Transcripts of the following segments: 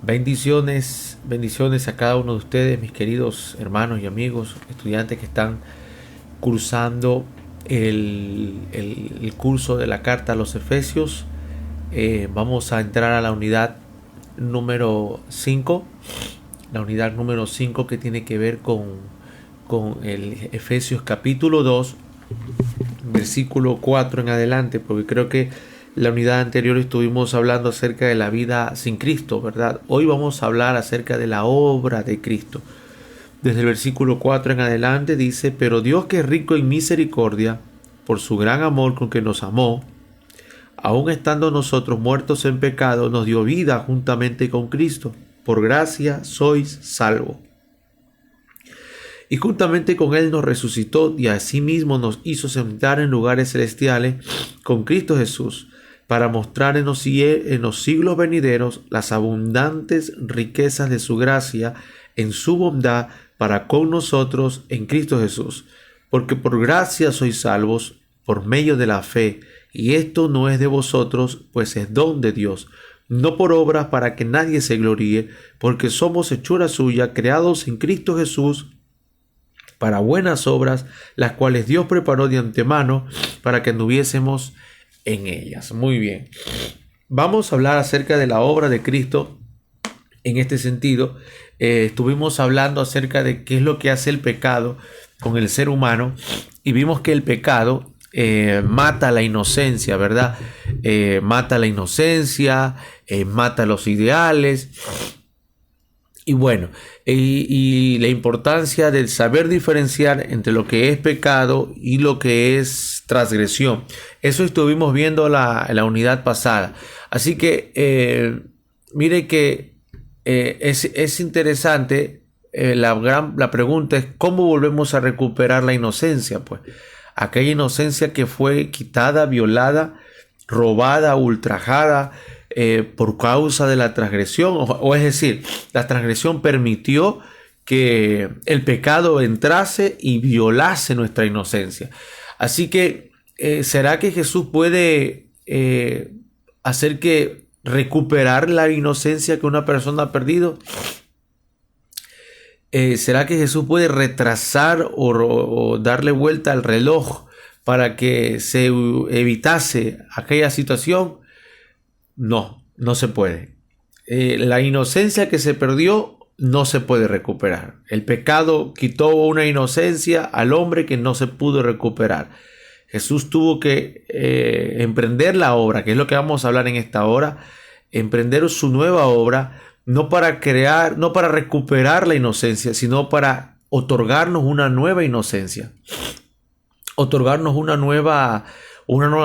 Bendiciones, bendiciones a cada uno de ustedes, mis queridos hermanos y amigos, estudiantes que están cursando el curso de la carta a los Efesios. Vamos a entrar a la unidad número 5, la unidad número 5 que tiene que ver con el Efesios capítulo 2, versículo 4 en adelante, porque creo que la unidad anterior estuvimos hablando acerca de la vida sin Cristo, ¿verdad? Hoy vamos a hablar acerca de la obra de Cristo. Desde el versículo 4 en adelante dice: pero Dios, que es rico en misericordia, por su gran amor con que nos amó, aun estando nosotros muertos en pecado, nos dio vida juntamente con Cristo. Por gracia sois salvos. Y juntamente con Él nos resucitó y asimismo nos hizo sentar en lugares celestiales con Cristo Jesús, para mostrar en los siglos venideros las abundantes riquezas de su gracia en su bondad para con nosotros en Cristo Jesús. Porque por gracia sois salvos por medio de la fe, y esto no es de vosotros, pues es don de Dios, no por obras para que nadie se gloríe, porque somos hechura suya, creados en Cristo Jesús para buenas obras, las cuales Dios preparó de antemano para que anduviésemos en ellas. Muy bien. Vamos a hablar acerca de la obra de Cristo en este sentido. Estuvimos hablando acerca de qué es lo que hace el pecado con el ser humano y vimos que el pecado mata la inocencia, ¿verdad? Mata la inocencia, mata los ideales. Y bueno, y la importancia del saber diferenciar entre lo que es pecado y lo que es transgresión. Eso estuvimos viendo la unidad pasada. Así que mire que es interesante. La pregunta es: ¿cómo volvemos a recuperar la inocencia? Pues aquella inocencia que fue quitada, violada, robada, ultrajada, por causa de la transgresión, o es decir, la transgresión permitió que el pecado entrase y violase nuestra inocencia. Así que, ¿será que Jesús puede hacer que recuperar la inocencia que una persona ha perdido? ¿Será que Jesús puede retrasar o darle vuelta al reloj para que se evitase aquella situación? No se puede. La inocencia que se perdió no se puede recuperar. El pecado quitó una inocencia al hombre que no se pudo recuperar. Jesús tuvo que emprender la obra, que es lo que vamos a hablar en esta hora, emprender su nueva obra, no para recuperar la inocencia, sino para otorgarnos una nueva inocencia, otorgarnos una nueva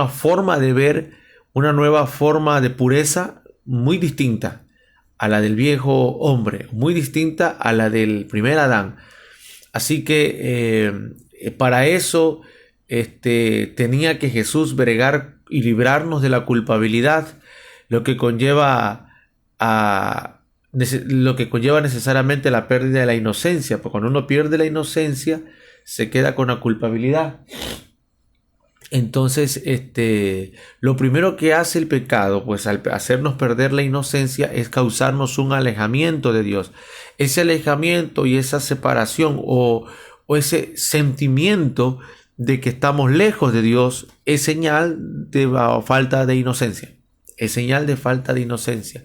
forma de ver, una nueva forma de pureza muy distinta a la del viejo hombre, muy distinta a la del primer Adán. Así que para eso tenía que Jesús bregar y librarnos de la culpabilidad, lo que conlleva necesariamente la pérdida de la inocencia, porque cuando uno pierde la inocencia se queda con la culpabilidad. Entonces, lo primero que hace el pecado, pues al hacernos perder la inocencia, es causarnos un alejamiento de Dios. Ese alejamiento y esa separación o ese sentimiento de que estamos lejos de Dios es señal de falta de inocencia. Es señal de falta de inocencia.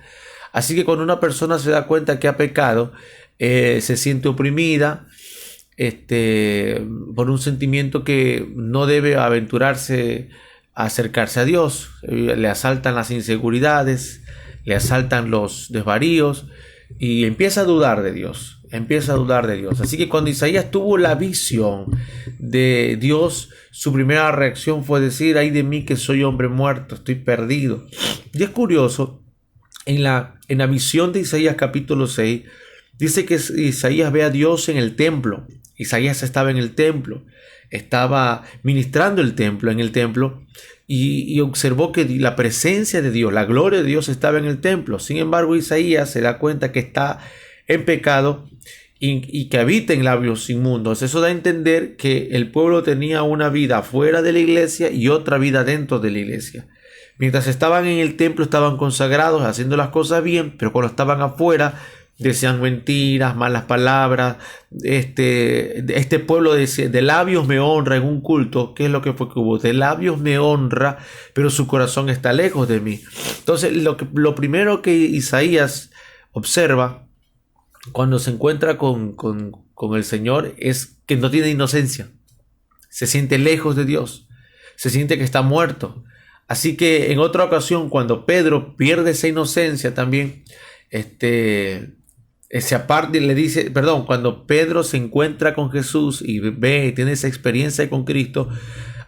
Así que cuando una persona se da cuenta que ha pecado, se siente oprimida, por un sentimiento que no debe aventurarse a acercarse a Dios. Le asaltan las inseguridades, le asaltan los desvaríos y empieza a dudar de Dios. Así que cuando Isaías tuvo la visión de Dios, su primera reacción fue decir: ay de mí que soy hombre muerto, estoy perdido. Y es curioso, en la visión de Isaías capítulo 6, dice que Isaías ve a Dios en el templo. Isaías estaba en el templo, estaba ministrando en el templo y observó que la presencia de Dios, la gloria de Dios estaba en el templo. Sin embargo, Isaías se da cuenta que está en pecado y que habita en labios inmundos. Eso da a entender que el pueblo tenía una vida fuera de la iglesia y otra vida dentro de la iglesia. Mientras estaban en el templo estaban consagrados, haciendo las cosas bien, pero cuando estaban afuera decían mentiras, malas palabras. Este pueblo decía, de labios me honra en un culto. ¿Qué es lo que fue que hubo? De labios me honra, pero su corazón está lejos de mí. Entonces lo primero que Isaías observa cuando se encuentra con el Señor es que no tiene inocencia. Se siente lejos de Dios. Se siente que está muerto. Así que en otra ocasión, cuando Pedro pierde esa inocencia también, se aparta y le dice, cuando Pedro se encuentra con Jesús y tiene esa experiencia con Cristo,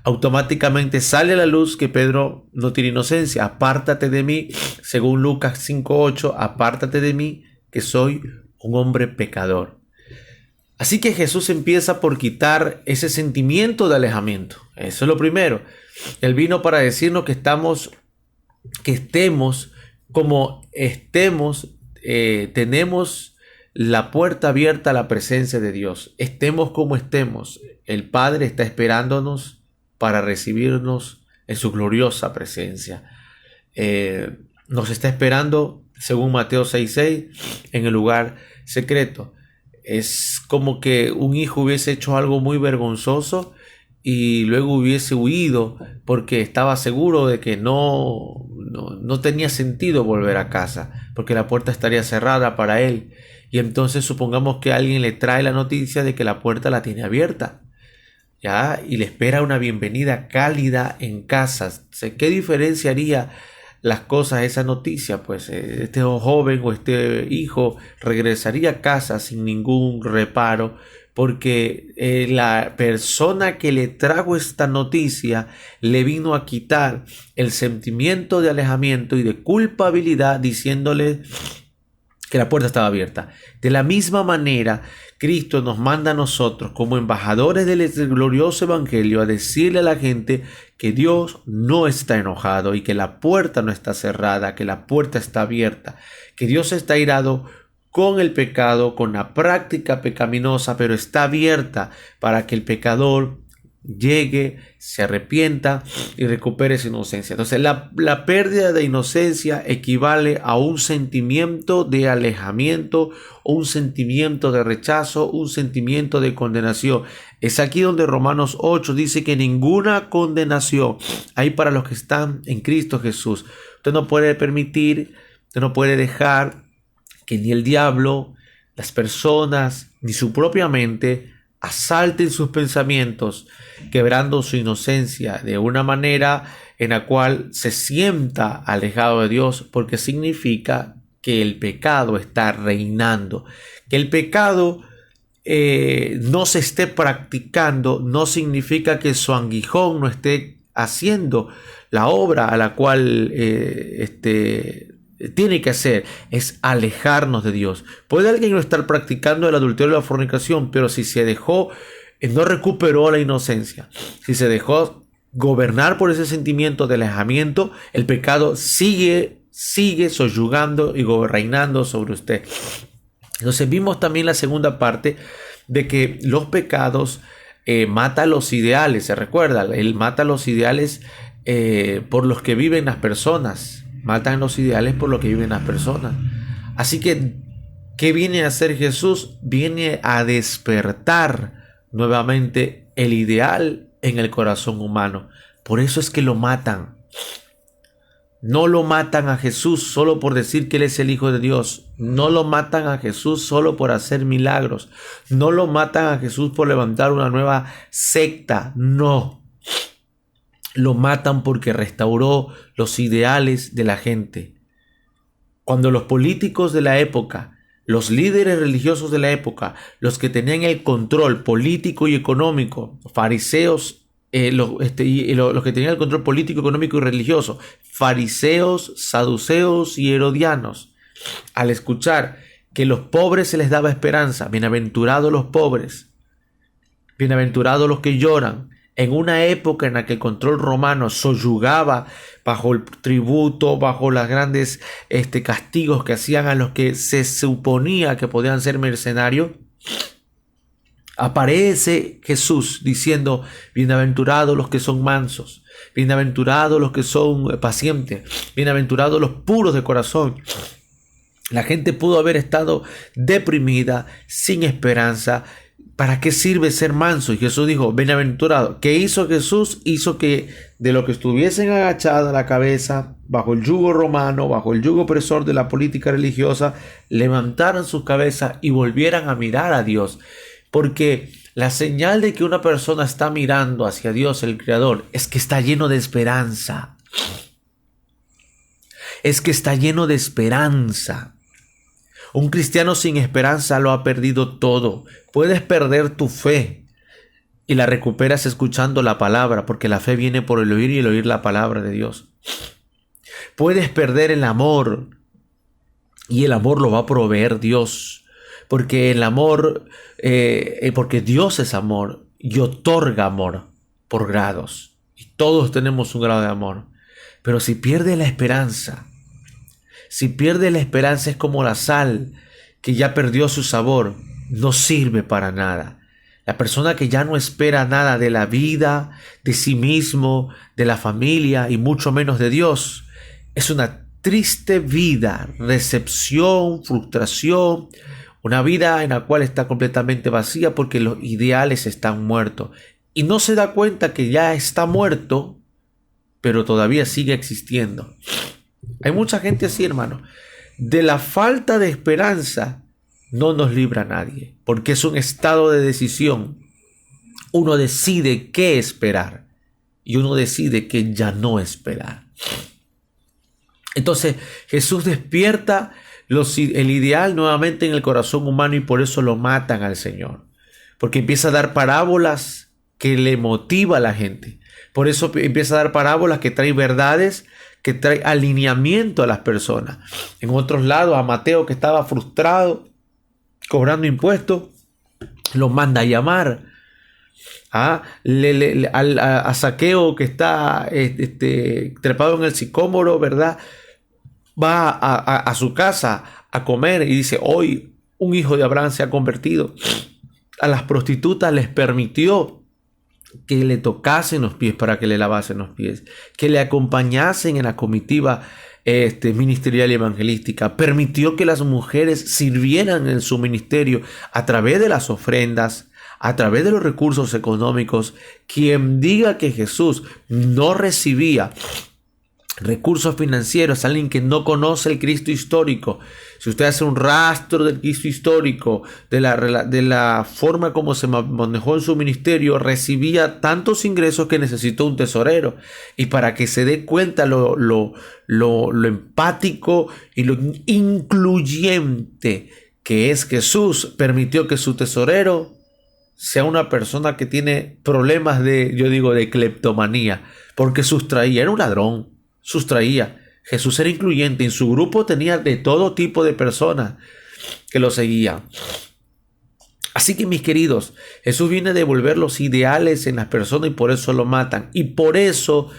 automáticamente sale a la luz que Pedro no tiene inocencia. Apártate de mí, según Lucas 5:8, apártate de mí, que soy un hombre pecador. Así que Jesús empieza por quitar ese sentimiento de alejamiento. Eso es lo primero. Él vino para decirnos que estemos como estemos, tenemos la puerta abierta a la presencia de Dios. Estemos como estemos. El Padre está esperándonos para recibirnos en su gloriosa presencia. Nos está esperando, según Mateo 6:6, en el lugar secreto. Es como que un hijo hubiese hecho algo muy vergonzoso y luego hubiese huido porque estaba seguro de que no tenía sentido volver a casa, porque la puerta estaría cerrada para él. Y entonces supongamos que alguien le trae la noticia de que la puerta la tiene abierta, ¿ya? Y le espera una bienvenida cálida en casa. ¿Qué diferencia haría las cosas esa noticia? Pues este joven o este hijo regresaría a casa sin ningún reparo, porque la persona que le trajo esta noticia le vino a quitar el sentimiento de alejamiento y de culpabilidad, diciéndole que la puerta estaba abierta. De la misma manera, Cristo nos manda a nosotros como embajadores del glorioso evangelio a decirle a la gente que Dios no está enojado y que la puerta no está cerrada, que la puerta está abierta, que Dios está airado con el pecado, con la práctica pecaminosa, pero está abierta para que el pecador llegue, se arrepienta y recupere su inocencia. Entonces la pérdida de inocencia equivale a un sentimiento de alejamiento, un sentimiento de rechazo, un sentimiento de condenación. Es aquí donde Romanos 8 dice que ninguna condenación hay para los que están en Cristo Jesús. Usted no puede permitir, usted no puede dejar que ni el diablo, las personas, ni su propia mente asalten sus pensamientos, quebrando su inocencia de una manera en la cual se sienta alejado de Dios, porque significa que el pecado está reinando. Que el pecado no se esté practicando no significa que su aguijón no esté haciendo la obra a la cual tiene que hacer, es alejarnos de Dios. Puede alguien no estar practicando el adulterio o la fornicación, pero si se dejó, no recuperó la inocencia, si se dejó gobernar por ese sentimiento de alejamiento, el pecado sigue soyugando y reinando sobre usted. Entonces vimos también la segunda parte de que los pecados matan los ideales. Se recuerda, él mata los ideales por los que viven las personas. Matan los ideales por lo que viven las personas. Así que, ¿qué viene a hacer Jesús? Viene a despertar nuevamente el ideal en el corazón humano. Por eso es que lo matan. No lo matan a Jesús solo por decir que Él es el Hijo de Dios. No lo matan a Jesús solo por hacer milagros. No lo matan a Jesús por levantar una nueva secta. No. Lo matan porque restauró los ideales de la gente. Cuando los políticos de la época, los líderes religiosos de la época, los que tenían el control político y económico, fariseos, los que tenían el control político, económico y religioso, fariseos, saduceos y herodianos, al escuchar que los pobres se les daba esperanza, bienaventurados los pobres, bienaventurados los que lloran, en una época en la que el control romano soyugaba bajo el tributo, bajo los grandes castigos que hacían a los que se suponía que podían ser mercenarios, Aparece Jesús diciendo: bienaventurados los que son mansos, bienaventurados los que son pacientes, bienaventurados los puros de corazón. La gente pudo haber estado deprimida, sin esperanza. ¿Para qué sirve ser manso? Y Jesús dijo: bienaventurado. ¿Qué hizo Jesús? Hizo que de lo que estuviesen agachada la cabeza, bajo el yugo romano, bajo el yugo opresor de la política religiosa, levantaran sus cabezas y volvieran a mirar a Dios. Porque la señal de que una persona está mirando hacia Dios, el Creador, es que está lleno de esperanza. Es que está lleno de esperanza. Un cristiano sin esperanza lo ha perdido todo. Puedes perder tu fe y la recuperas escuchando la palabra, porque la fe viene por el oír y el oír la palabra de Dios. Puedes perder el amor y el amor lo va a proveer Dios, porque el amor, porque Dios es amor y otorga amor por grados. Y todos tenemos un grado de amor. Pero si pierde la esperanza, es como la sal que ya perdió su sabor, no sirve para nada. La persona que ya no espera nada de la vida, de sí mismo, de la familia y mucho menos de Dios, es una triste vida, decepción, frustración, una vida en la cual está completamente vacía porque los ideales están muertos. Y no se da cuenta que ya está muerto, pero todavía sigue existiendo. Hay mucha gente así, hermano. De la falta de esperanza no nos libra nadie, porque es un estado de decisión. Uno decide qué esperar y uno decide que ya no esperar. Entonces Jesús despierta el ideal nuevamente en el corazón humano y por eso lo matan al Señor, porque empieza a dar parábolas que le motiva a la gente. Por eso empieza a dar parábolas que trae verdades, que trae alineamiento a las personas. En otros lados, a Mateo, que estaba frustrado, cobrando impuestos, lo manda a llamar. A Zaqueo, que está trepado en el sicómoro, ¿verdad? Va a su casa a comer y dice: hoy un hijo de Abraham se ha convertido. A las prostitutas les permitió que le tocasen los pies para que le lavasen los pies, que le acompañasen en la comitiva ministerial y evangelística. Permitió que las mujeres sirvieran en su ministerio a través de las ofrendas, a través de los recursos económicos. Quien diga que Jesús no recibía recursos financieros, alguien que no conoce el Cristo histórico. Si usted hace un rastro del Cristo histórico, de la forma como se manejó en su ministerio, recibía tantos ingresos que necesitó un tesorero. Y para que se dé cuenta lo empático y lo incluyente que es Jesús, permitió que su tesorero sea una persona que tiene problemas de cleptomanía, porque sustraía, era un ladrón, sustraía. Jesús era incluyente, en su grupo tenía de todo tipo de personas que lo seguían. Así que, mis queridos, Jesús viene a devolver los ideales en las personas y por eso lo matan. Y por eso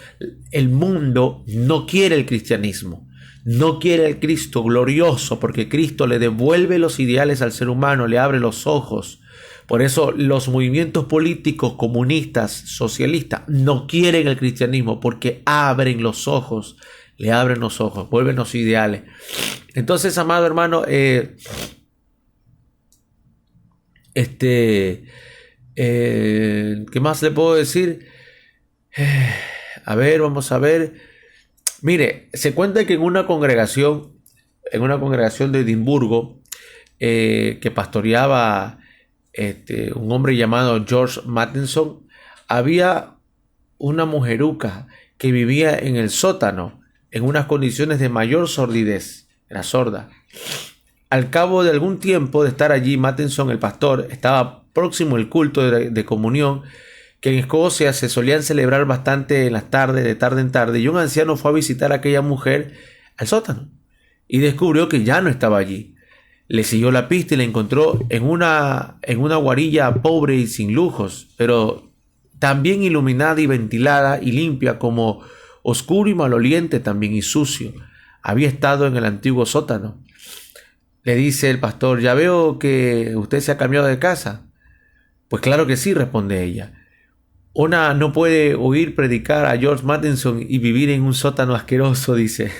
el mundo no quiere el cristianismo, no quiere el Cristo glorioso, porque Cristo le devuelve los ideales al ser humano, le abre los ojos. Por eso los movimientos políticos comunistas, socialistas, no quieren el cristianismo, porque abren los ojos, le abren los ojos, vuelven los ideales. Entonces, amado hermano, ¿qué más le puedo decir? Vamos a ver. Mire, se cuenta que en una congregación de Edimburgo, que pastoreaba un hombre llamado George Matheson, había una mujeruca que vivía en el sótano en unas condiciones de mayor sordidez, era sorda. Al cabo de algún tiempo de estar allí, Matheson, el pastor, estaba próximo al culto de comunión, que en Escocia se solían celebrar bastante en las tardes, de tarde en tarde, y un anciano fue a visitar a aquella mujer al sótano y descubrió que ya no estaba allí. Le siguió la pista y la encontró en una guarilla pobre y sin lujos, pero también iluminada y ventilada y limpia, como oscuro y maloliente también y sucio. Había estado en el antiguo sótano. Le dice el pastor: ya veo que usted se ha cambiado de casa. Pues claro que sí, responde ella. Una no puede oír predicar a George Matheson y vivir en un sótano asqueroso, dice.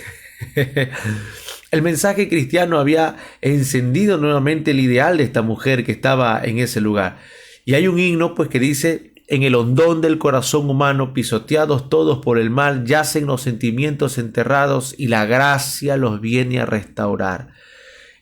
El mensaje cristiano había encendido nuevamente el ideal de esta mujer que estaba en ese lugar. Y hay un himno pues que dice: en el hondón del corazón humano, pisoteados todos por el mal, yacen los sentimientos enterrados y la gracia los viene a restaurar.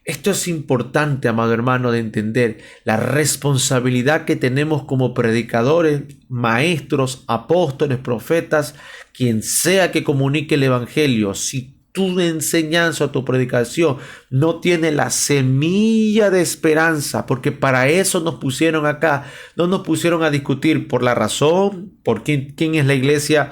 Esto es importante, amado hermano, de entender la responsabilidad que tenemos como predicadores, maestros, apóstoles, profetas, quien sea que comunique el evangelio. Si tu enseñanza o tu predicación no tiene la semilla de esperanza, porque para eso nos pusieron acá, no nos pusieron a discutir por la razón, por quién es la iglesia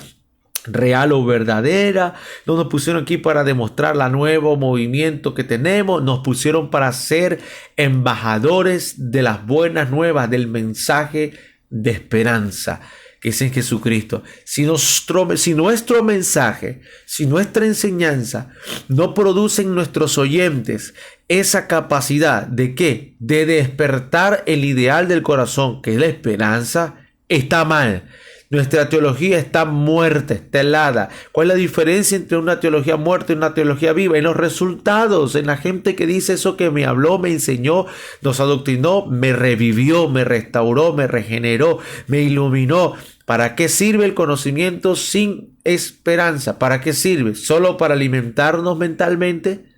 real o verdadera, no nos pusieron aquí para demostrar la nuevo movimiento que tenemos, nos pusieron para ser embajadores de las buenas nuevas, del mensaje de esperanza que es en Jesucristo. Si nuestro mensaje, si nuestra enseñanza no produce en nuestros oyentes esa capacidad de ¿qué? De despertar el ideal del corazón, que es la esperanza, está mal. Nuestra teología está muerta, está helada. ¿Cuál es la diferencia entre una teología muerta y una teología viva? En los resultados, en la gente que dice eso que me habló, me enseñó, nos adoctrinó, me revivió, me restauró, me regeneró, me iluminó. ¿Para qué sirve el conocimiento sin esperanza? ¿Para qué sirve? ¿Solo para alimentarnos mentalmente?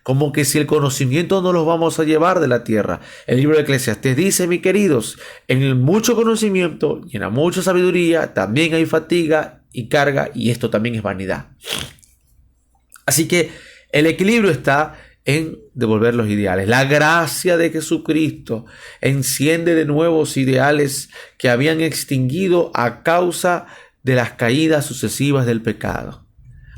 Como que si el conocimiento no los vamos a llevar de la tierra. El libro de Eclesiastés dice, mis queridos, en el mucho conocimiento y en la mucha sabiduría también hay fatiga y carga, y esto también es vanidad. Así que el equilibrio está en devolver los ideales. La gracia de Jesucristo enciende de nuevos ideales que habían extinguido a causa de las caídas sucesivas del pecado.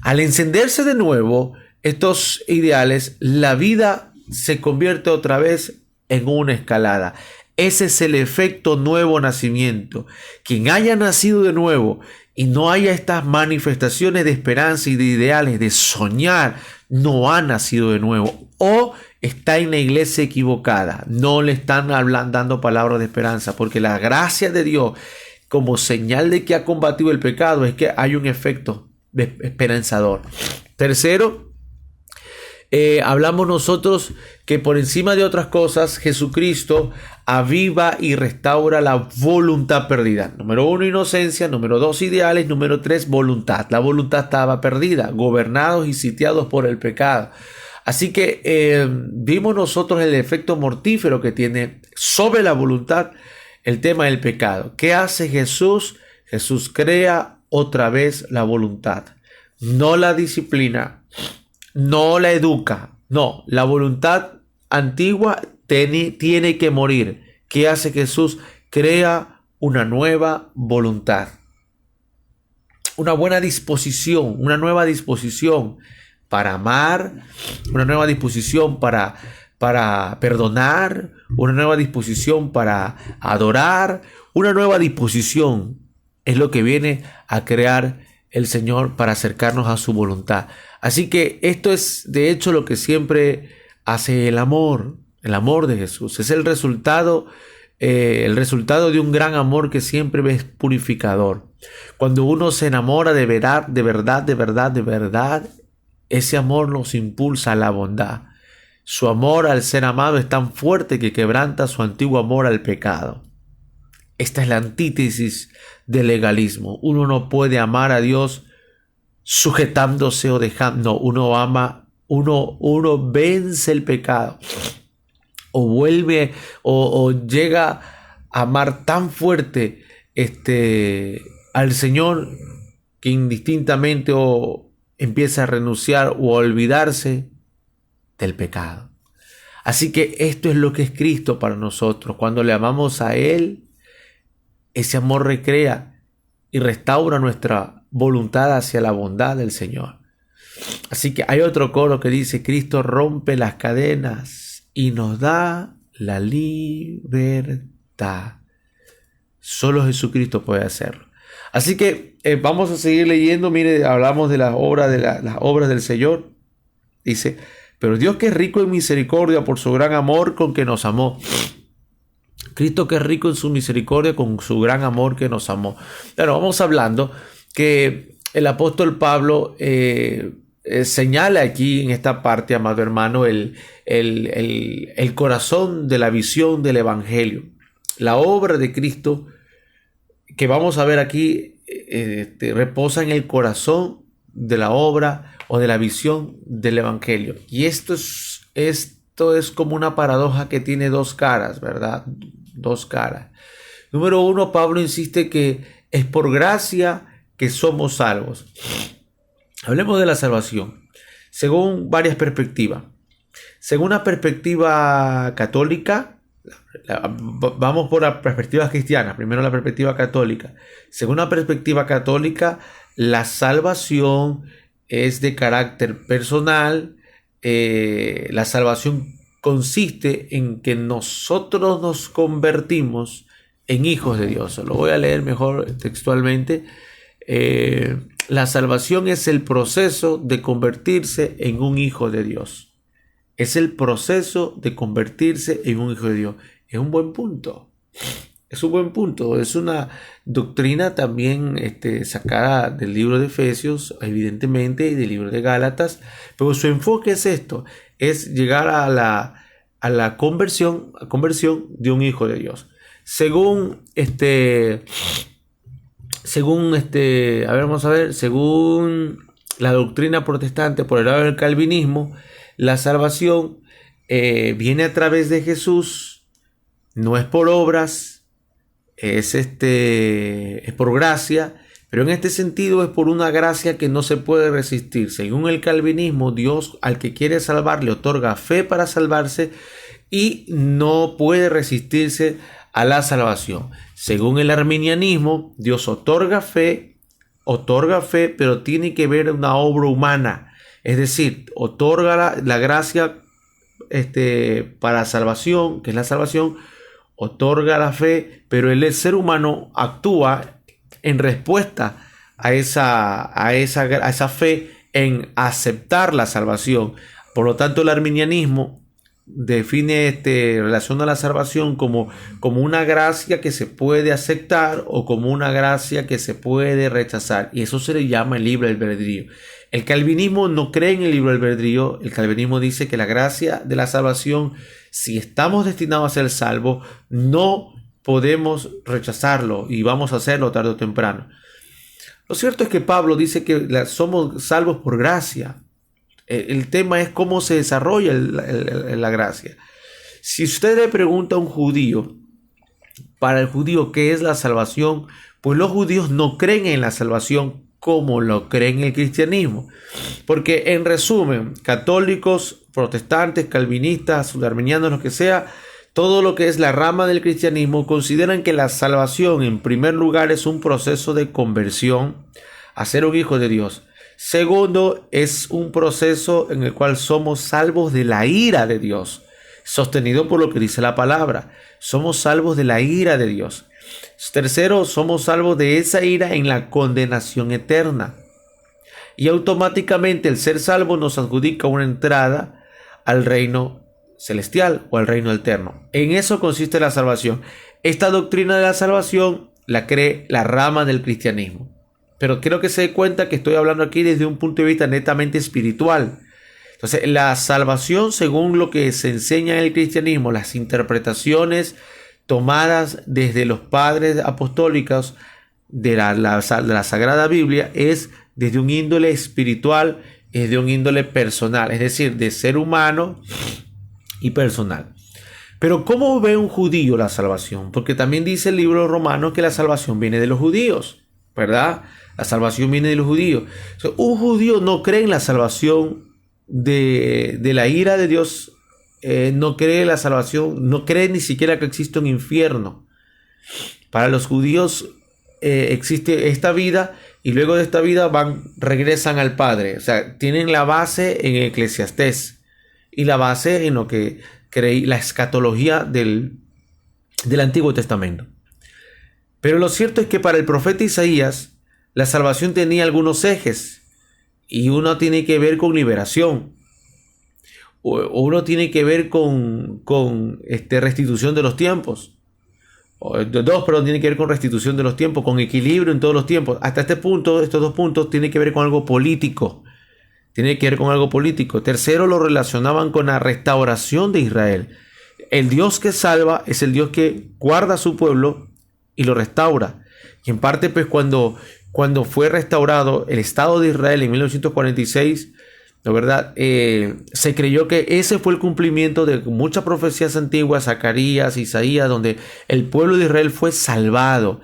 Al encenderse de nuevo estos ideales, la vida se convierte otra vez en una escalada. Ese es el efecto nuevo nacimiento. Quien haya nacido de nuevo y no haya estas manifestaciones de esperanza y de ideales, de soñar, no ha nacido de nuevo o está en la iglesia equivocada. No le están dando palabras de esperanza, porque la gracia de Dios como señal de que ha combatido el pecado es que hay un efecto esperanzador. Tercero, hablamos nosotros que por encima de otras cosas Jesucristo aviva y restaura la voluntad perdida. Número 1, inocencia. Número 2, ideales. Número 3, voluntad. La voluntad estaba perdida, gobernados y sitiados por el pecado. Así que vimos nosotros el efecto mortífero que tiene sobre la voluntad el tema del pecado. ¿Qué hace Jesús? Jesús crea otra vez la voluntad. No la disciplina, no la educa. No, la voluntad antigua tiene que morir. ¿Qué hace Jesús? Crea una nueva voluntad. Una buena disposición, una nueva disposición para amar, una nueva disposición para perdonar, una nueva disposición para adorar, una nueva disposición es lo que viene a crear el Señor para acercarnos a su voluntad. Así que esto es de hecho lo que siempre hace el amor de Jesús. Es el resultado de un gran amor que siempre es purificador. Cuando uno se enamora de verdad, ese amor nos impulsa a la bondad. Su amor al ser amado es tan fuerte que quebranta su antiguo amor al pecado. Esta es la antítesis del legalismo. Uno no puede amar a Dios sujetándose o dejando. No, uno ama, uno vence el pecado. O vuelve o llega a amar tan fuerte al Señor que indistintamente o empieza a renunciar o a olvidarse del pecado. Así que esto es lo que es Cristo para nosotros. Cuando le amamos a Él, ese amor recrea y restaura nuestra voluntad hacia la bondad del Señor. Así que hay otro coro que dice: Cristo rompe las cadenas y nos da la libertad. Solo Jesucristo puede hacerlo. Así que vamos a seguir leyendo. Mire, hablamos de las obras del Señor. Dice: pero Dios, que es rico en misericordia por su gran amor con que nos amó, Cristo que es rico en su misericordia con su gran amor que nos amó. Pero vamos hablando que el apóstol Pablo señala aquí en esta parte, amado hermano, el corazón de la visión del evangelio. La obra de Cristo que vamos a ver aquí reposa en el corazón de la obra o de la visión del evangelio. Y esto es como una paradoja que tiene dos caras, ¿verdad? Dos caras. Número uno, Pablo insiste que es por gracia que somos salvos. Hablemos de la salvación según varias perspectivas. Según una perspectiva católica, vamos por la perspectiva cristiana, primero la perspectiva católica. Según una perspectiva católica, la salvación es de carácter personal. La salvación consiste en que nosotros nos convertimos en hijos de Dios. Lo voy a leer mejor textualmente. La salvación es el proceso de convertirse en un hijo de Dios. Es el proceso de convertirse en un hijo de Dios. Es un buen punto. Es un buen punto. Es una doctrina también sacada del libro de Efesios, evidentemente, y del libro de Gálatas. Pero su enfoque es esto. Es llegar a la conversión de un hijo de Dios. Según la doctrina protestante por el lado del calvinismo, la salvación viene a través de Jesús, no es por obras, es por gracia, pero en este sentido es por una gracia que no se puede resistir. Según el calvinismo, Dios al que quiere salvar le otorga fe para salvarse y no puede resistirse a la salvación. Según el arminianismo, Dios otorga fe, pero tiene que ver una obra humana. Es decir, otorga la gracia para salvación, que es la salvación, otorga la fe, pero el ser humano actúa en respuesta a esa fe en aceptar la salvación. Por lo tanto, el arminianismo define relación a la salvación como una gracia que se puede aceptar o como una gracia que se puede rechazar, y eso se le llama el libre albedrío. El calvinismo no cree en el libre albedrío. El calvinismo dice que la gracia de la salvación, si estamos destinados a ser salvos, no podemos rechazarlo y vamos a hacerlo tarde o temprano. Lo cierto es que Pablo dice que somos salvos por gracia. El tema es cómo se desarrolla la gracia. Si usted le pregunta a un judío, para el judío, ¿qué es la salvación? Pues los judíos no creen en la salvación como lo creen en el cristianismo. Porque en resumen, católicos, protestantes, calvinistas, sudarminianos, lo que sea, todo lo que es la rama del cristianismo consideran que la salvación en primer lugar es un proceso de conversión a ser un hijo de Dios. Segundo, es un proceso en el cual somos salvos de la ira de Dios, sostenido por lo que dice la palabra. Somos salvos de la ira de Dios. Tercero, somos salvos de esa ira en la condenación eterna. Y automáticamente el ser salvo nos adjudica una entrada al reino celestial o al reino eterno. En eso consiste la salvación. Esta doctrina de la salvación la cree la rama del cristianismo. Pero quiero que se dé cuenta que estoy hablando aquí desde un punto de vista netamente espiritual. Entonces, la salvación, según lo que se enseña en el cristianismo, las interpretaciones tomadas desde los padres apostólicos de la Sagrada Biblia, es desde un índole espiritual, es de un índole personal, es decir, de ser humano y personal. Pero ¿cómo ve un judío la salvación? Porque también dice el libro romano que la salvación viene de los judíos, ¿verdad? La salvación viene de los judíos. O sea, un judío no cree en la salvación de la ira de Dios, no cree en la salvación, no cree ni siquiera que existe un infierno. Para los judíos existe esta vida y luego de esta vida regresan al Padre. O sea, tienen la base en Eclesiastés y la base en lo que creí, la escatología del Antiguo Testamento. Pero lo cierto es que para el profeta Isaías, la salvación tenía algunos ejes, y uno tiene que ver con liberación, o uno tiene que ver con restitución de los tiempos, Dos, perdón, tiene que ver con restitución de los tiempos, con equilibrio en todos los tiempos. Hasta este punto, estos dos puntos tienen que ver con algo político. Tiene que ver con algo político. Tercero, lo relacionaban con la restauración de Israel. El Dios que salva es el Dios que guarda a su pueblo y lo restaura. Y en parte, pues cuando fue restaurado el Estado de Israel en 1946, la verdad, se creyó que ese fue el cumplimiento de muchas profecías antiguas, Zacarías, Isaías, donde el pueblo de Israel fue salvado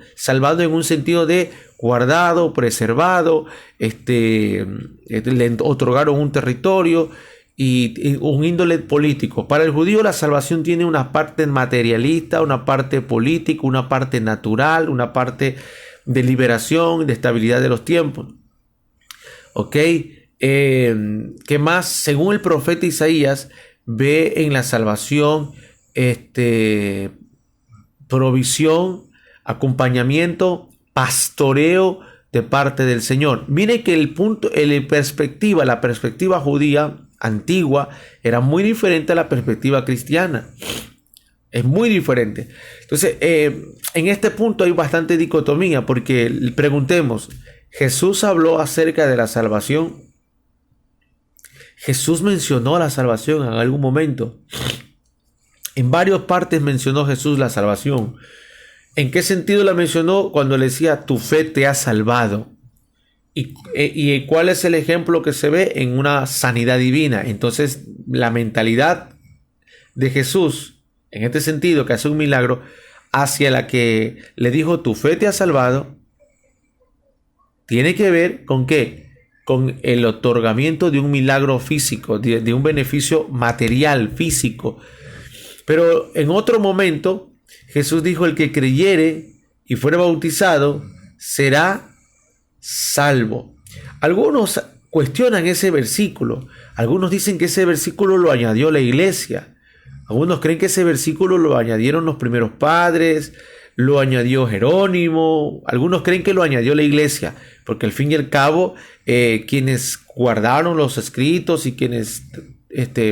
en un sentido de guardado, preservado, le otorgaron un territorio y un índole político. Para el judío la salvación tiene una parte materialista, una parte política, una parte natural, una parte de liberación, de estabilidad de los tiempos. ¿Ok? ¿Qué más? Según el profeta Isaías, ve en la salvación provisión, acompañamiento, pastoreo de parte del Señor. Mire que la perspectiva judía antigua era muy diferente a la perspectiva cristiana. Es muy diferente. Entonces, en este punto hay bastante dicotomía, porque preguntemos, ¿Jesús habló acerca de la salvación? ¿Jesús mencionó la salvación en algún momento? En varias partes mencionó Jesús la salvación. ¿En qué sentido la mencionó? Cuando le decía, tu fe te ha salvado. ¿Y cuál es el ejemplo que se ve? En una sanidad divina. Entonces, la mentalidad de Jesús, en este sentido, que hace un milagro, hacia la que le dijo, tu fe te ha salvado, tiene que ver con ¿qué? Con el otorgamiento de un milagro físico, de un beneficio material, físico. Pero en otro momento, Jesús dijo, el que creyere y fuere bautizado será salvo. Algunos cuestionan ese versículo. Algunos dicen que ese versículo lo añadió la iglesia. Algunos creen que ese versículo lo añadieron los primeros padres, lo añadió Jerónimo. Algunos creen que lo añadió la iglesia, porque al fin y al cabo, quienes guardaron los escritos y quienes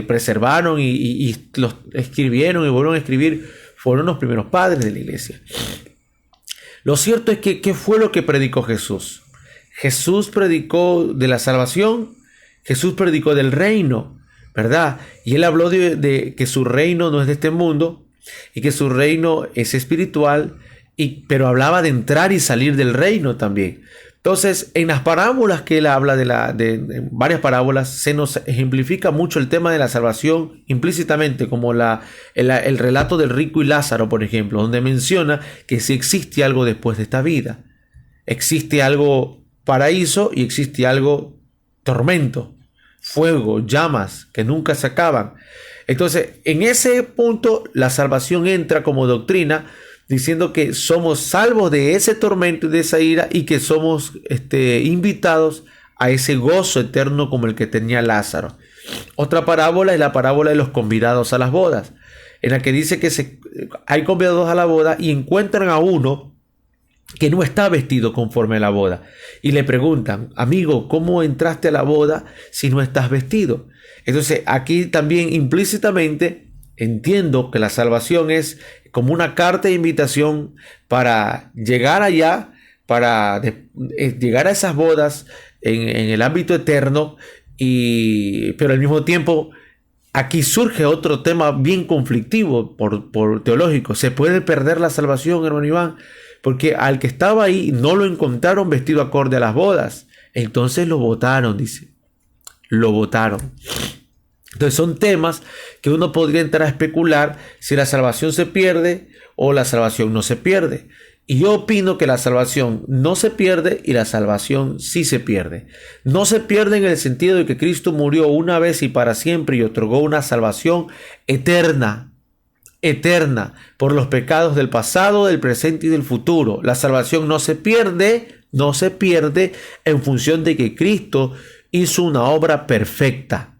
preservaron y los escribieron y volvieron a escribir fueron los primeros padres de la iglesia. Lo cierto es que, ¿qué fue lo que predicó Jesús? Jesús predicó de la salvación, Jesús predicó del reino, ¿verdad? Y él habló de que su reino no es de este mundo y que su reino es espiritual, pero hablaba de entrar y salir del reino también. Entonces, en las parábolas que él habla, en varias parábolas, se nos ejemplifica mucho el tema de la salvación implícitamente, como el relato del rico y Lázaro, por ejemplo, donde menciona que si existe algo después de esta vida, existe algo paraíso y existe algo tormento, fuego, llamas que nunca se acaban. Entonces, en ese punto, la salvación entra como doctrina, diciendo que somos salvos de ese tormento y de esa ira y que somos invitados a ese gozo eterno como el que tenía Lázaro. Otra parábola es la parábola de los convidados a las bodas, en la que dice que hay convidados a la boda y encuentran a uno que no está vestido conforme a la boda. Y le preguntan, amigo, ¿cómo entraste a la boda si no estás vestido? Entonces, aquí también implícitamente entiendo que la salvación es como una carta de invitación para llegar allá, para llegar a esas bodas en el ámbito eterno, pero al mismo tiempo aquí surge otro tema bien conflictivo por teológico. ¿Se puede perder la salvación, hermano Iván? Porque al que estaba ahí no lo encontraron vestido acorde a las bodas. Entonces lo votaron, dice. Lo votaron. Entonces son temas que uno podría entrar a especular si la salvación se pierde o la salvación no se pierde. Y yo opino que la salvación no se pierde y la salvación sí se pierde. No se pierde en el sentido de que Cristo murió una vez y para siempre y otorgó una salvación eterna. Eterna por los pecados del pasado, del presente y del futuro. La salvación no se pierde en función de que Cristo hizo una obra perfecta.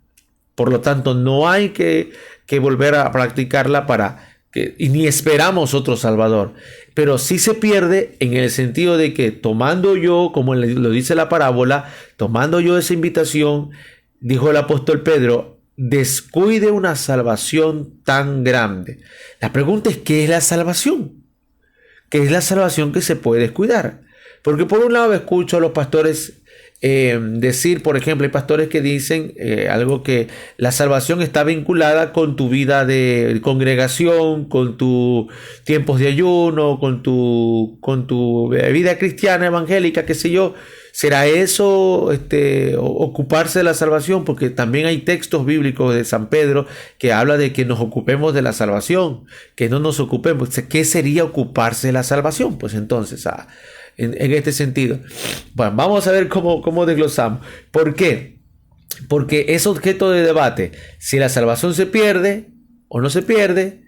Por lo tanto, no hay que volver a practicarla y ni esperamos otro Salvador. Pero sí se pierde en el sentido de que tomando yo, como lo dice la parábola, tomando yo esa invitación, dijo el apóstol Pedro, descuide una salvación tan grande. La pregunta es, ¿qué es la salvación? que es la salvación que se puede descuidar. Porque por un lado escucho a los pastores decir, por ejemplo, hay pastores que dicen algo, que la salvación está vinculada con tu vida de congregación, con tus tiempos de ayuno, con tu vida cristiana, evangélica, qué sé yo. ¿Será eso ocuparse de la salvación? Porque también hay textos bíblicos de San Pedro que habla de que nos ocupemos de la salvación, que no nos ocupemos. ¿Qué sería ocuparse de la salvación? Pues entonces, en este sentido. Bueno, vamos a ver cómo desglosamos. ¿Por qué? Porque es objeto de debate si la salvación se pierde o no se pierde,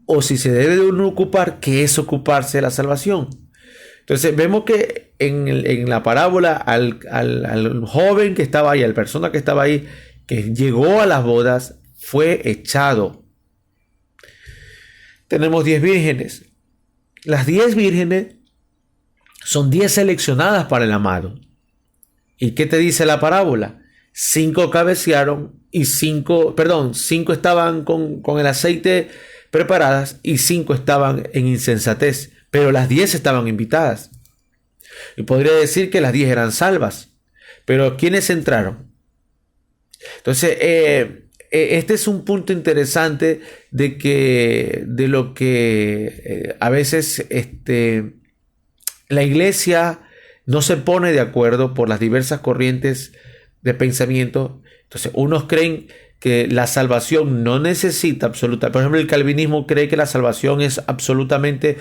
o si se debe de uno ocupar, ¿qué es ocuparse de la salvación? Entonces vemos que en la parábola al joven que estaba ahí, a la persona que estaba ahí, que llegó a las bodas, fue echado. Tenemos 10 vírgenes. Las 10 vírgenes son 10 seleccionadas para el amado. ¿Y qué te dice la parábola? 5 cabecearon y 5 estaban con el aceite preparadas y 5 estaban en insensatez. Pero las 10 estaban invitadas. Y podría decir que las 10 eran salvas. Pero ¿quiénes entraron? Entonces, este es un punto interesante de lo que a veces la iglesia no se pone de acuerdo por las diversas corrientes de pensamiento. Entonces, unos creen que la salvación no necesita absoluta. Por ejemplo, el calvinismo cree que la salvación es absolutamente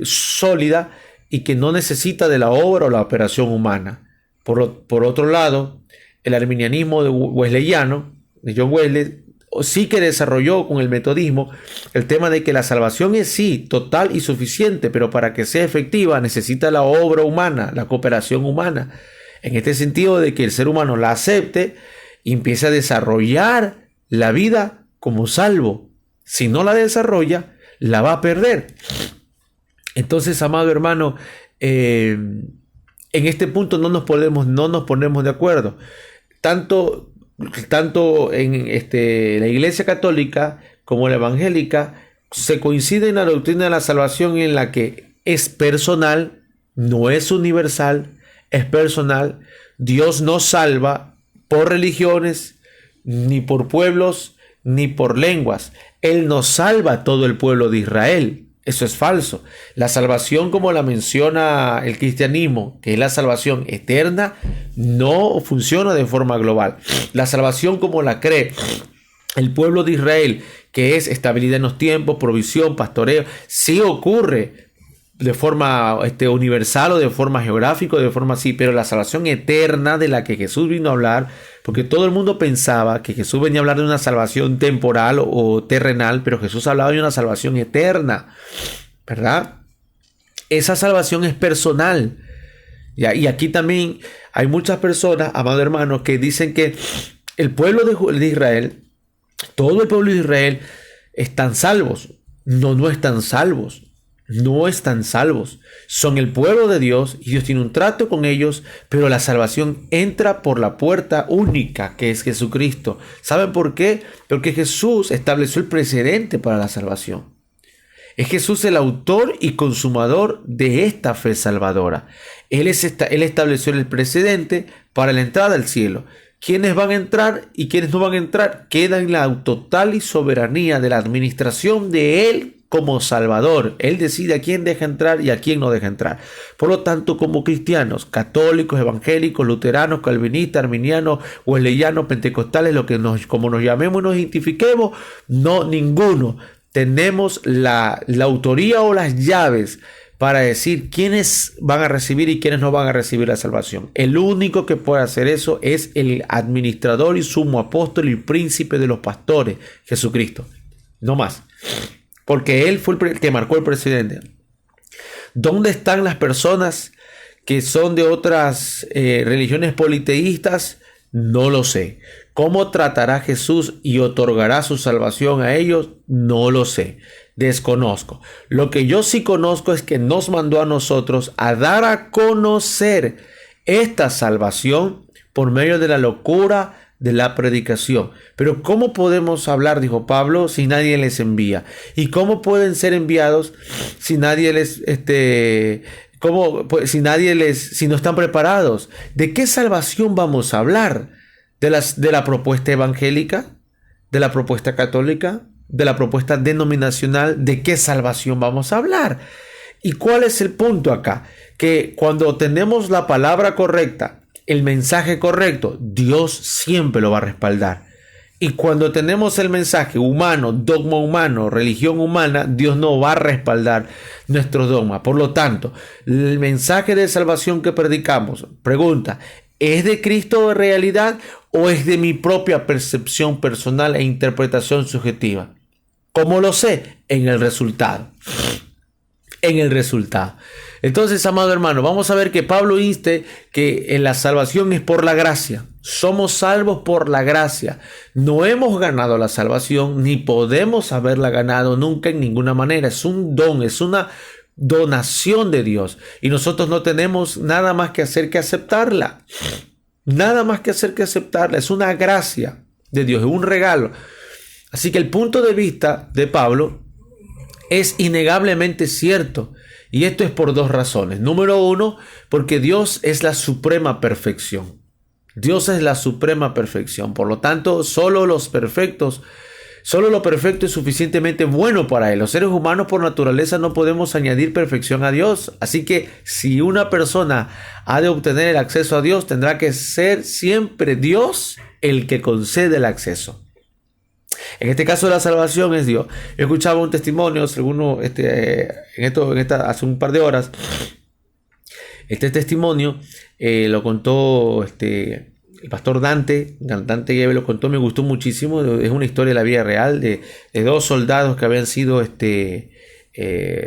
sólida y que no necesita de la obra o la operación humana. Por otro lado, el arminianismo wesleyano, de John Wesley, sí que desarrolló con el metodismo el tema de que la salvación es sí total y suficiente, pero para que sea efectiva necesita la obra humana, la cooperación humana. En este sentido de que el ser humano la acepte y empiece a desarrollar la vida como salvo. Si no la desarrolla, la va a perder. Entonces, amado hermano, en este punto no nos ponemos de acuerdo. Tanto en la Iglesia Católica como la evangélica se coincide en la doctrina de la salvación, en la que es personal, no es universal, es personal. Dios no salva por religiones, ni por pueblos, ni por lenguas. Él no salva a todo el pueblo de Israel. Eso es falso. La salvación, como la menciona el cristianismo, que es la salvación eterna, no funciona de forma global. La salvación, como la cree el pueblo de Israel, que es estabilidad en los tiempos, provisión, pastoreo, sí ocurre de forma universal o de forma geográfica, de forma así, pero la salvación eterna de la que Jesús vino a hablar, porque todo el mundo pensaba que Jesús venía a hablar de una salvación temporal o terrenal, pero Jesús hablaba de una salvación eterna, ¿verdad? Esa salvación es personal. ¿Ya? Y aquí también hay muchas personas, amados hermanos, que dicen que el pueblo de Israel, todo el pueblo de Israel, están salvos. No están salvos. No están salvos. Son el pueblo de Dios y Dios tiene un trato con ellos, pero la salvación entra por la puerta única, que es Jesucristo. ¿Saben por qué? Porque Jesús estableció el precedente para la salvación. Es Jesús el autor y consumador de esta fe salvadora. Él estableció el precedente para la entrada al cielo. ¿Quiénes van a entrar y quiénes no van a entrar? Queda en la total y soberanía de la administración de Él como Salvador. Él decide a quién deja entrar y a quién no deja entrar. Por lo tanto, como cristianos, católicos, evangélicos, luteranos, calvinistas, arminianos, wesleyanos, pentecostales, como nos llamemos y nos identifiquemos, no ninguno tenemos la autoría o las llaves para decir quiénes van a recibir y quiénes no van a recibir la salvación. El único que puede hacer eso es el administrador y sumo apóstol y príncipe de los pastores, Jesucristo. No más. Porque Él fue el que marcó el precedente. ¿Dónde están las personas que son de otras religiones politeístas? No lo sé. ¿Cómo tratará Jesús y otorgará su salvación a ellos? No lo sé. Desconozco. Lo que yo sí conozco es que nos mandó a nosotros a dar a conocer esta salvación por medio de la locura de la predicación. Pero ¿cómo podemos hablar, dijo Pablo, si nadie les envía? ¿Y cómo pueden ser enviados si nadie les, si no están preparados? ¿De qué salvación vamos a hablar? ¿De la propuesta evangélica? ¿De la propuesta católica? ¿De la propuesta denominacional? ¿De qué salvación vamos a hablar? ¿Y cuál es el punto acá? Que cuando tenemos la palabra correcta, el mensaje correcto, Dios siempre lo va a respaldar. Y cuando tenemos el mensaje humano, dogma humano, religión humana, Dios no va a respaldar nuestro dogma. Por lo tanto, el mensaje de salvación que predicamos, pregunta, ¿es de Cristo de realidad o es de mi propia percepción personal e interpretación subjetiva? ¿Cómo lo sé? En el resultado. En el resultado. Entonces, amado hermano, vamos a ver que Pablo inste que en la salvación es por la gracia. Somos salvos por la gracia. No hemos ganado la salvación ni podemos haberla ganado nunca en ninguna manera. Es un don, es una donación de Dios y nosotros no tenemos nada más que hacer que aceptarla. Nada más que hacer que aceptarla. Es una gracia de Dios, es un regalo. Así que el punto de vista de Pablo es innegablemente cierto. Y esto es por dos razones. Número uno, porque Dios es la suprema perfección. Dios es la suprema perfección. Por lo tanto, solo lo perfecto es suficientemente bueno para Él. Los seres humanos por naturaleza no podemos añadir perfección a Dios. Así que si una persona ha de obtener el acceso a Dios, tendrá que ser siempre Dios el que concede el acceso. En este caso la salvación es Dios. Yo escuchaba un testimonio, hace un par de horas. Este testimonio lo contó el pastor Dante Gebel, lo contó, me gustó muchísimo. Es una historia de la vida real de dos soldados que habían sido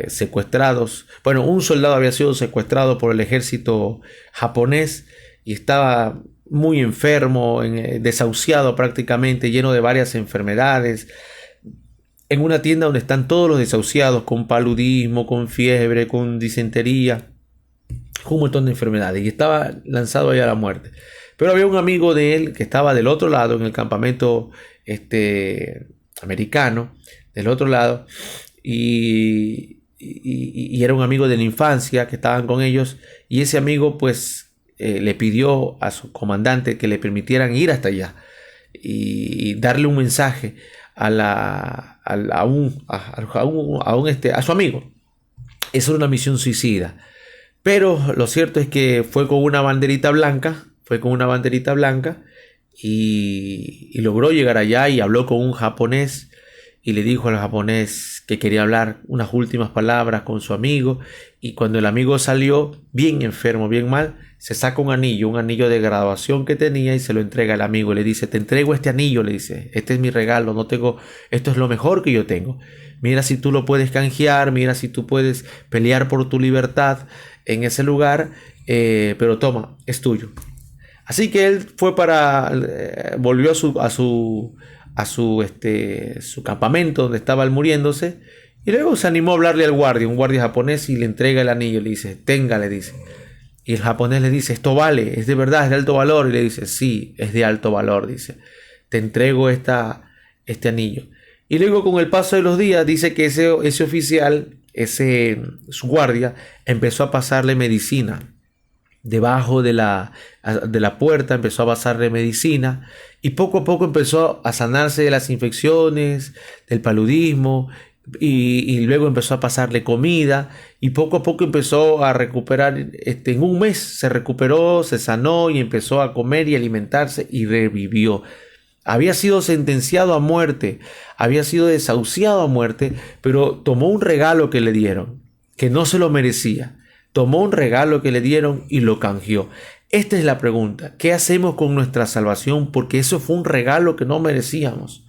secuestrados. Bueno, un soldado había sido secuestrado por el ejército japonés y estaba muy enfermo, desahuciado prácticamente, lleno de varias enfermedades, en una tienda donde están todos los desahuciados, con paludismo, con fiebre, con disentería, con un montón de enfermedades, y estaba lanzado allá a la muerte. Pero había un amigo de él que estaba del otro lado, en el campamento americano, del otro lado, y era un amigo de la infancia que estaban con ellos, y ese amigo pues le pidió a su comandante que le permitieran ir hasta allá y darle un mensaje a su amigo. Esa era una misión suicida, pero lo cierto es que fue con una banderita blanca y logró llegar allá y habló con un japonés y le dijo al japonés que quería hablar unas últimas palabras con su amigo. Y cuando el amigo salió bien enfermo, bien mal, se saca un anillo de graduación que tenía y se lo entrega al amigo. Le dice, te entrego este anillo, le dice, este es mi regalo, esto es lo mejor que yo tengo. Mira si tú lo puedes canjear, mira si tú puedes pelear por tu libertad en ese lugar, pero toma, es tuyo. Así que él volvió a su campamento donde estaba él muriéndose, y luego se animó a hablarle al guardia, un guardia japonés, y le entrega el anillo. Le dice, tenga, le dice. Y el japonés le dice, esto vale, es de verdad, es de alto valor. Y le dice, sí, es de alto valor, dice, te entrego este anillo. Y luego, con el paso de los días, dice que ese oficial, su guardia, empezó a pasarle medicina. Debajo de la puerta empezó a pasarle medicina, y poco a poco empezó a sanarse de las infecciones, del paludismo, y luego empezó a pasarle comida, y poco a poco empezó a recuperar. En un mes se recuperó, se sanó y empezó a comer y alimentarse y revivió. Había sido sentenciado a muerte, había sido desahuciado a muerte, pero tomó un regalo que le dieron, que no se lo merecía. Tomó un regalo que le dieron y lo canjeó. Esta es la pregunta. ¿Qué hacemos con nuestra salvación? Porque eso fue un regalo que no merecíamos.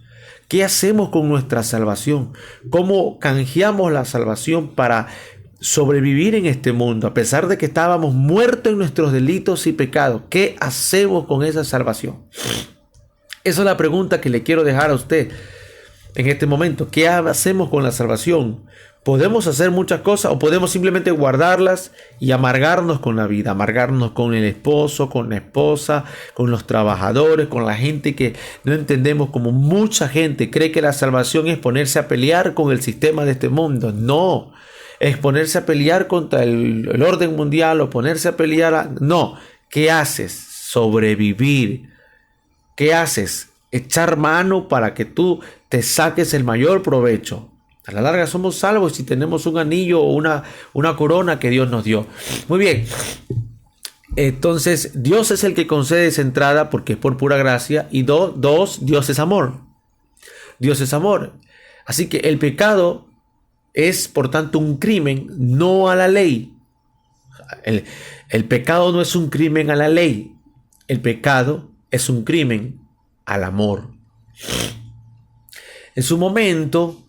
¿Qué hacemos con nuestra salvación? ¿Cómo canjeamos la salvación para sobrevivir en este mundo? A pesar de que estábamos muertos en nuestros delitos y pecados, ¿qué hacemos con esa salvación? Esa es la pregunta que le quiero dejar a usted en este momento. ¿Qué hacemos con la salvación? Podemos hacer muchas cosas o podemos simplemente guardarlas y amargarnos con la vida, amargarnos con el esposo, con la esposa, con los trabajadores, con la gente que no entendemos, como mucha gente cree que la salvación es ponerse a pelear con el sistema de este mundo. No, es ponerse a pelear contra el orden mundial o ponerse a pelear. No, ¿qué haces? Sobrevivir. ¿Qué haces? Echar mano para que tú te saques el mayor provecho. A la larga somos salvos si tenemos un anillo o una corona que Dios nos dio. Muy bien. Entonces, Dios es el que concede esa entrada porque es por pura gracia. Y dos, Dios es amor. Dios es amor. Así que el pecado es, por tanto, un crimen, no a la ley. El pecado no es un crimen a la ley. El pecado es un crimen al amor. En su momento,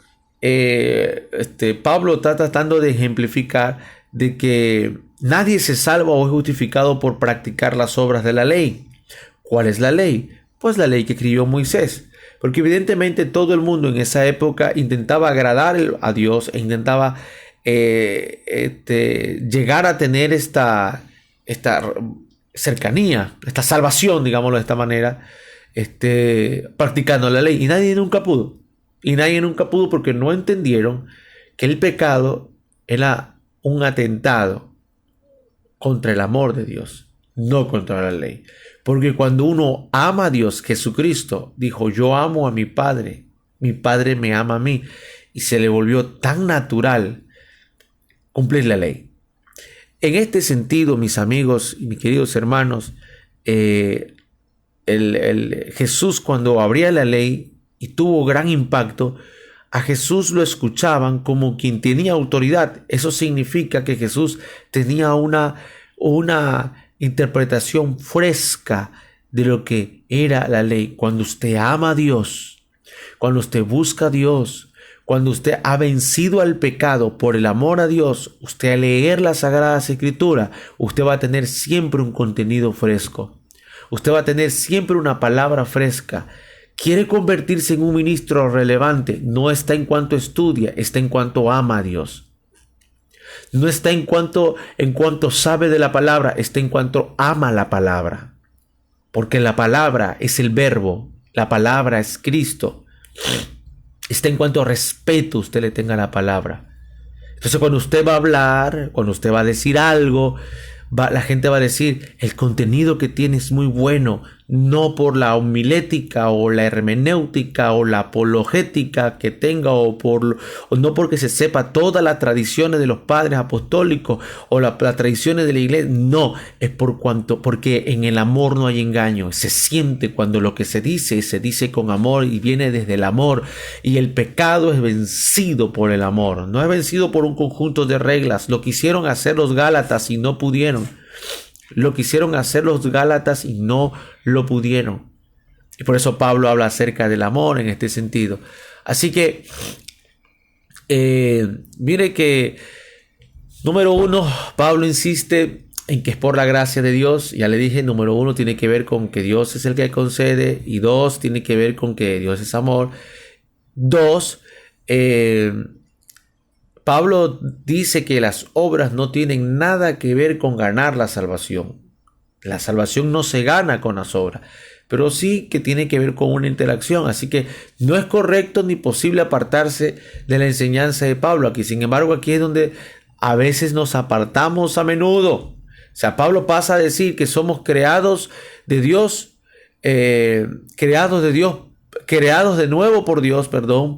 Pablo está tratando de ejemplificar de que nadie se salva o es justificado por practicar las obras de la ley. ¿Cuál es la ley? Pues la ley que escribió Moisés. Porque evidentemente todo el mundo en esa época intentaba agradar a Dios e intentaba llegar a tener esta cercanía, esta salvación, digámoslo de esta manera, practicando la ley. Y nadie nunca pudo. Y nadie nunca pudo porque no entendieron que el pecado era un atentado contra el amor de Dios, no contra la ley. Porque cuando uno ama a Dios, Jesucristo dijo, yo amo a mi Padre me ama a mí. Y se le volvió tan natural cumplir la ley. En este sentido, mis amigos y mis queridos hermanos, Jesús cuando abría la ley y tuvo gran impacto, a Jesús lo escuchaban como quien tenía autoridad. Eso significa que Jesús tenía una interpretación fresca de lo que era la ley. Cuando usted ama a Dios, cuando usted busca a Dios, cuando usted ha vencido al pecado por el amor a Dios, usted al leer las Sagradas Escrituras, usted va a tener siempre un contenido fresco. Usted va a tener siempre una palabra fresca. Quiere convertirse en un ministro relevante. No está en cuanto estudia, está en cuanto ama a Dios. No está en cuanto sabe de la palabra, está en cuanto ama la palabra. Porque la palabra es el verbo, la palabra es Cristo. Está en cuanto respeto usted le tenga a la palabra. Entonces cuando usted va a hablar, cuando usted va a decir algo, la gente va a decir, el contenido que tiene es muy bueno, no por la homilética o la hermenéutica o la apologética que tenga o no porque se sepa todas las tradiciones de los padres apostólicos o las tradiciones de la iglesia. No, es porque en el amor no hay engaño. Se siente cuando lo que se dice con amor y viene desde el amor. Y el pecado es vencido por el amor, no es vencido por un conjunto de reglas. Lo quisieron hacer los Gálatas y no pudieron. Lo quisieron hacer los Gálatas y no lo pudieron. Y por eso Pablo habla acerca del amor en este sentido. Así que, mire que, número uno, Pablo insiste en que es por la gracia de Dios. Ya le dije, número uno tiene que ver con que Dios es el que concede. Y dos, tiene que ver con que Dios es amor. Dos, Pablo dice que las obras no tienen nada que ver con ganar la salvación. La salvación no se gana con las obras, pero sí que tiene que ver con una interacción. Así que no es correcto ni posible apartarse de la enseñanza de Pablo aquí. Sin embargo, aquí es donde a veces nos apartamos a menudo. O sea, Pablo pasa a decir que somos creados de Dios, creados de nuevo por Dios,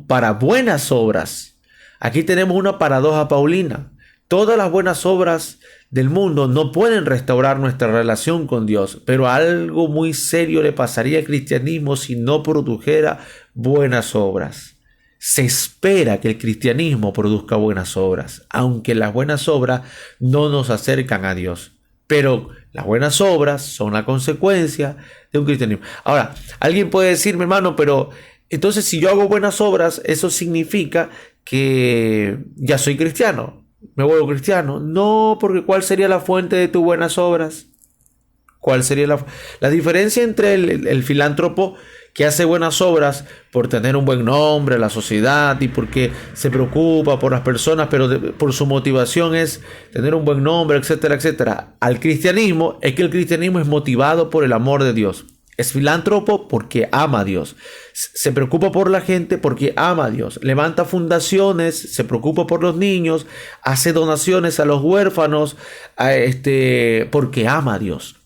para buenas obras. Aquí tenemos una paradoja paulina. Todas las buenas obras del mundo no pueden restaurar nuestra relación con Dios, pero algo muy serio le pasaría al cristianismo si no produjera buenas obras. Se espera que el cristianismo produzca buenas obras, aunque las buenas obras no nos acercan a Dios. Pero las buenas obras son la consecuencia de un cristianismo. Ahora, alguien puede decirme, hermano, pero entonces si yo hago buenas obras, ¿eso significa que ya soy cristiano? ¿Me vuelvo cristiano? No, porque ¿cuál sería la fuente de tus buenas obras? ¿Cuál sería la diferencia entre el filántropo que hace buenas obras por tener un buen nombre en la sociedad y porque se preocupa por las personas, pero por su motivación es tener un buen nombre, etcétera, etcétera. Al cristianismo es que el cristianismo es motivado por el amor de Dios. Es filántropo porque ama a Dios. Se preocupa por la gente porque ama a Dios. Levanta fundaciones, se preocupa por los niños, hace donaciones a los huérfanos, porque ama a Dios.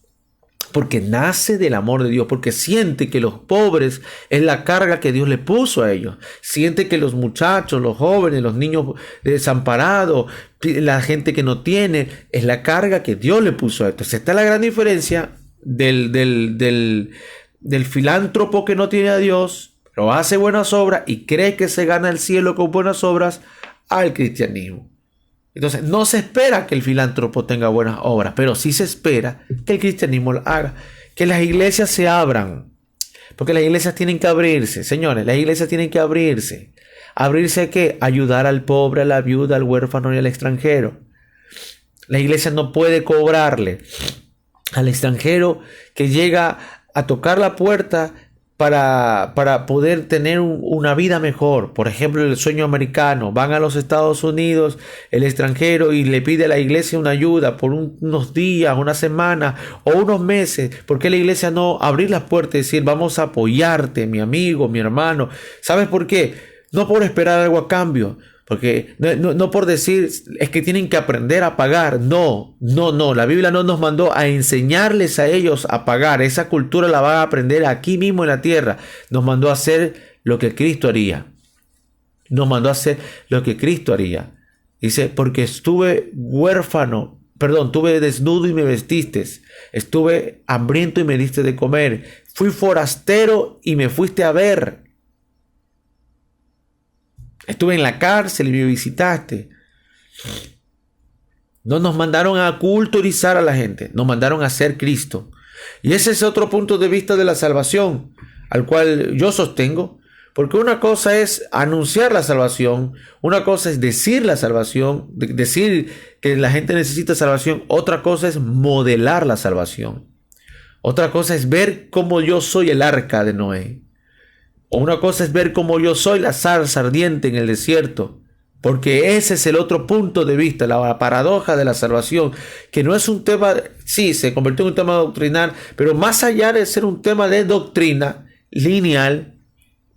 Porque nace del amor de Dios, porque siente que los pobres es la carga que Dios le puso a ellos. Siente que los muchachos, los jóvenes, los niños desamparados, la gente que no tiene, es la carga que Dios le puso a esto. Entonces, esta es la gran diferencia del filántropo que no tiene a Dios, pero hace buenas obras y cree que se gana el cielo con buenas obras, al cristianismo. Entonces, no se espera que el filántropo tenga buenas obras, pero sí se espera que el cristianismo lo haga, que las iglesias se abran, porque las iglesias tienen que abrirse, señores, las iglesias tienen que abrirse. ¿Abrirse a qué? Ayudar al pobre, a la viuda, al huérfano y al extranjero. La iglesia no puede cobrarle al extranjero que llega a tocar la puerta para poder tener una vida mejor. Por ejemplo, el sueño americano. Van a los Estados Unidos, el extranjero, y le pide a la iglesia una ayuda por unos días, una semana o unos meses. ¿Por qué la iglesia no abrir las puertas y decir, vamos a apoyarte, mi amigo, mi hermano? ¿Sabes por qué? No por esperar algo a cambio. Porque no por decir es que tienen que aprender a pagar. No. La Biblia no nos mandó a enseñarles a ellos a pagar. Esa cultura la van a aprender aquí mismo en la tierra. Nos mandó a hacer lo que Cristo haría. Dice, porque estuve tuve desnudo y me vestiste. Estuve hambriento y me diste de comer. Fui forastero y me fuiste a ver. Estuve en la cárcel y me visitaste. No nos mandaron a culturizar a la gente, nos mandaron a ser Cristo. Y ese es otro punto de vista de la salvación, al cual yo sostengo, porque una cosa es anunciar la salvación, una cosa es decir la salvación, decir que la gente necesita salvación, otra cosa es modelar la salvación. Otra cosa es ver cómo yo soy el arca de Noé. O una cosa es ver cómo yo soy la zarza ardiente en el desierto. Porque ese es el otro punto de vista, la paradoja de la salvación, que no es un tema, sí, se convirtió en un tema doctrinal, pero más allá de ser un tema de doctrina, lineal,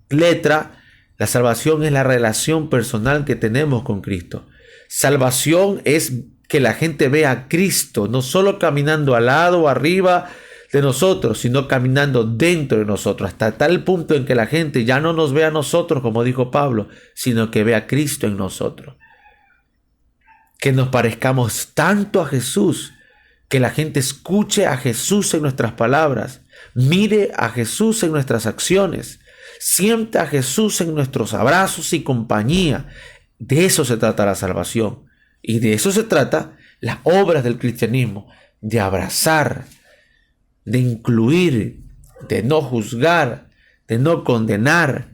letra, la salvación es la relación personal que tenemos con Cristo. Salvación es que la gente vea a Cristo, no solo caminando al lado o arriba de nosotros, sino caminando dentro de nosotros, hasta tal punto en que la gente ya no nos ve a nosotros, como dijo Pablo, sino que ve a Cristo en nosotros. Que nos parezcamos tanto a Jesús, que la gente escuche a Jesús en nuestras palabras, mire a Jesús en nuestras acciones, sienta a Jesús en nuestros abrazos y compañía. De eso se trata la salvación. Y de eso se trata las obras del cristianismo, de abrazar, de incluir, de no juzgar, de no condenar,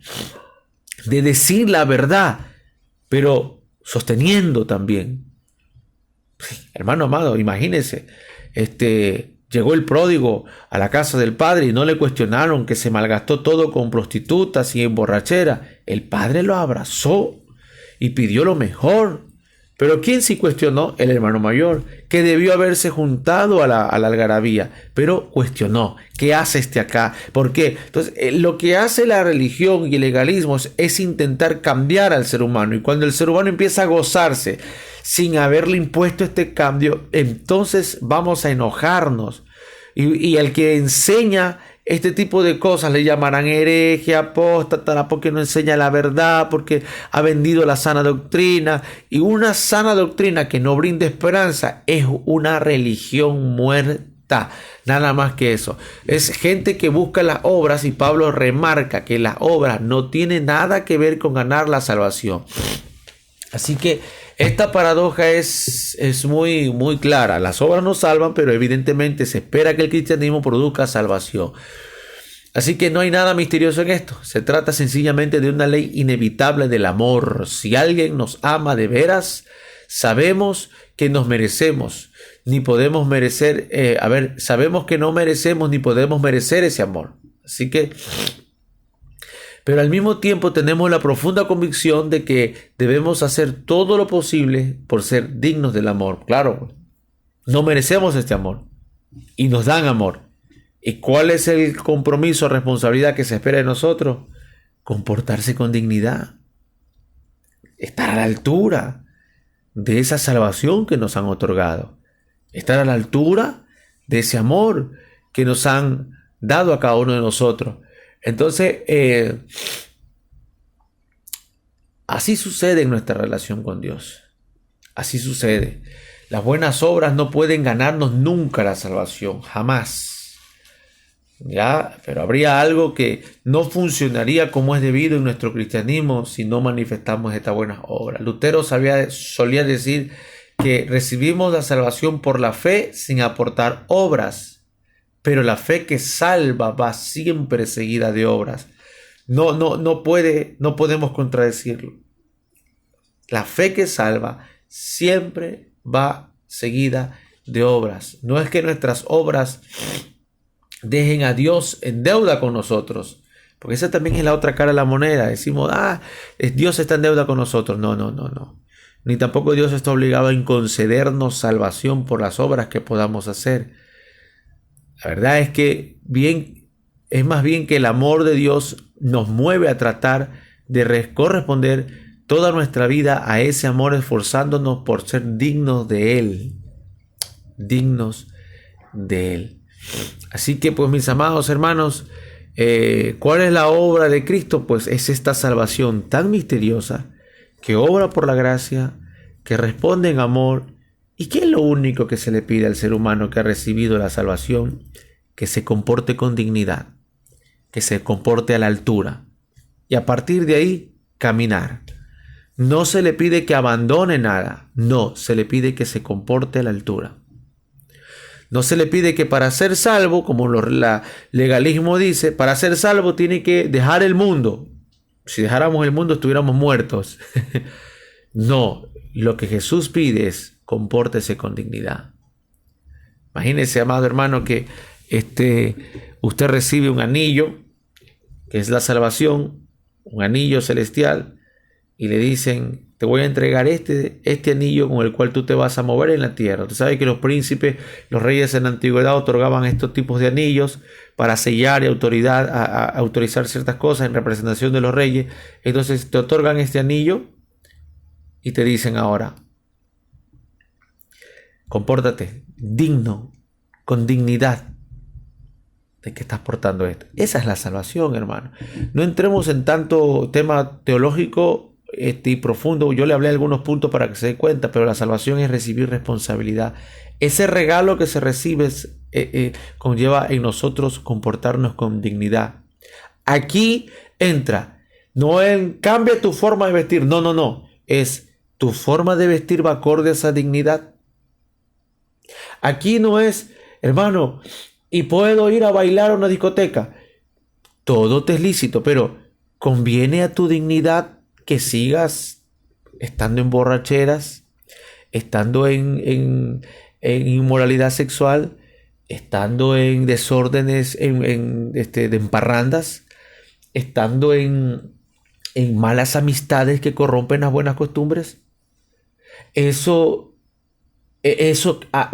de decir la verdad, pero sosteniendo también. Hermano amado, imagínese, llegó el pródigo a la casa del padre y no le cuestionaron que se malgastó todo con prostitutas y en borrachera. El padre lo abrazó y pidió lo mejor. Pero ¿quién sí cuestionó? El hermano mayor, que debió haberse juntado a la algarabía, pero cuestionó, ¿qué hace acá? ¿Por qué? Entonces, lo que hace la religión y el legalismo es intentar cambiar al ser humano, y cuando el ser humano empieza a gozarse sin haberle impuesto este cambio, entonces vamos a enojarnos, y el que enseña este tipo de cosas le llamarán hereje, apóstata, porque no enseña la verdad, porque ha vendido la sana doctrina. Y una sana doctrina que no brinda esperanza es una religión muerta. Nada más que eso. Es gente que busca las obras, y Pablo remarca que las obras no tienen nada que ver con ganar la salvación. Así que esta paradoja es muy, muy clara. Las obras no salvan, pero evidentemente se espera que el cristianismo produzca salvación. Así que no hay nada misterioso en esto. Se trata sencillamente de una ley inevitable del amor. Si alguien nos ama de veras, sabemos que nos merecemos, ni podemos merecer, sabemos que no merecemos ni podemos merecer ese amor. Así que Pero al mismo tiempo tenemos la profunda convicción de que debemos hacer todo lo posible por ser dignos del amor. Claro, no merecemos este amor y nos dan amor. ¿Y cuál es el compromiso o responsabilidad que se espera de nosotros? Comportarse con dignidad, estar a la altura de esa salvación que nos han otorgado, estar a la altura de ese amor que nos han dado a cada uno de nosotros. Entonces, así sucede en nuestra relación con Dios. Así sucede. Las buenas obras no pueden ganarnos nunca la salvación, jamás. ¿Ya? Pero habría algo que no funcionaría como es debido en nuestro cristianismo si no manifestamos estas buenas obras. Lutero solía decir que recibimos la salvación por la fe sin aportar obras, pero la fe que salva va siempre seguida de obras. No podemos contradecirlo. La fe que salva siempre va seguida de obras. No es que nuestras obras dejen a Dios en deuda con nosotros, porque esa también es la otra cara de la moneda. Decimos, Dios está en deuda con nosotros. No. Ni tampoco Dios está obligado en concedernos salvación por las obras que podamos hacer. La verdad es que es más bien que el amor de Dios nos mueve a tratar de corresponder toda nuestra vida a ese amor, esforzándonos por ser dignos de Él. Dignos de Él. Así que pues mis amados hermanos, ¿cuál es la obra de Cristo? Pues es esta salvación tan misteriosa que obra por la gracia, que responde en amor y que es lo único que se le pide al ser humano que ha recibido la salvación: que se comporte con dignidad, que se comporte a la altura y a partir de ahí caminar. No se le pide que abandone nada, no, se le pide que se comporte a la altura. No se le pide que para ser salvo, como el legalismo dice, para ser salvo tiene que dejar el mundo. Si dejáramos el mundo estuviéramos muertos. No, lo que Jesús pide es compórtese con dignidad. Imagínese, amado hermano, que usted recibe un anillo, que es la salvación, un anillo celestial, y le dicen: te voy a entregar este anillo con el cual tú te vas a mover en la tierra. Usted sabe que los príncipes, los reyes en la antigüedad otorgaban estos tipos de anillos para sellar y autorizar ciertas cosas en representación de los reyes. Entonces te otorgan este anillo y te dicen ahora: compórtate digno, con dignidad de que estás portando esto. Esa es la salvación, hermano. No entremos en tanto tema teológico y profundo. Yo le hablé algunos puntos para que se dé cuenta, pero la salvación es recibir responsabilidad. Ese regalo que se recibe conlleva en nosotros comportarnos con dignidad. Aquí entra, no cambia tu forma de vestir, no, es tu forma de vestir va acorde a esa dignidad. Aquí no es, hermano, y puedo ir a bailar a una discoteca. Todo te es lícito, pero conviene a tu dignidad que sigas estando en borracheras, estando en inmoralidad sexual, estando en desórdenes, de emparrandas, estando en malas amistades que corrompen las buenas costumbres. Eso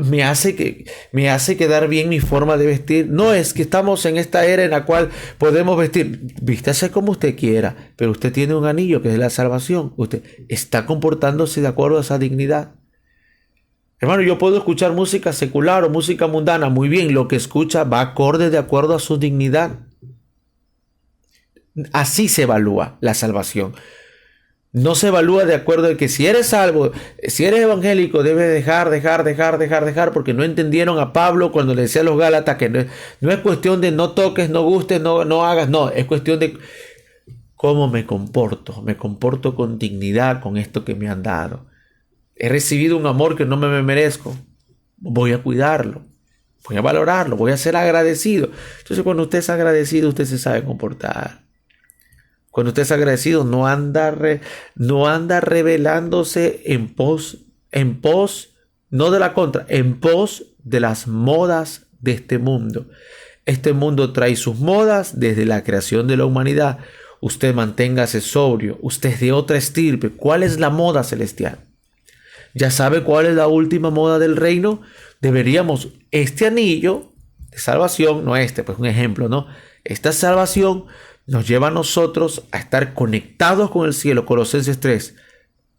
me hace quedar bien mi forma de vestir. No es que estamos en esta era en la cual podemos vístase como usted quiera, pero usted tiene un anillo que es la salvación. Usted está comportándose de acuerdo a esa dignidad. Hermano, yo puedo escuchar música secular o música mundana, muy bien, lo que escucha va acorde de acuerdo a su dignidad. Así se evalúa la salvación. No se evalúa de acuerdo a que si eres salvo, si eres evangélico, debes dejar, porque no entendieron a Pablo cuando le decía a los Gálatas que no es cuestión de no toques, no gustes, no hagas, no, es cuestión de cómo me comporto con dignidad con esto que me han dado. He recibido un amor que no me merezco, voy a cuidarlo, voy a valorarlo, voy a ser agradecido. Entonces cuando usted es agradecido, usted se sabe comportar. Cuando usted es agradecido, no anda rebelándose en pos, no de la contra, en pos de las modas de este mundo. Este mundo trae sus modas desde la creación de la humanidad. usted manténgase sobrio, usted es de otra estirpe. ¿Cuál es la moda celestial? ¿Ya sabe cuál es la última moda del reino? Deberíamos, este anillo de salvación, no este, pues un ejemplo, ¿no? Esta salvación nos lleva a nosotros a estar conectados con el cielo, Colosenses 3.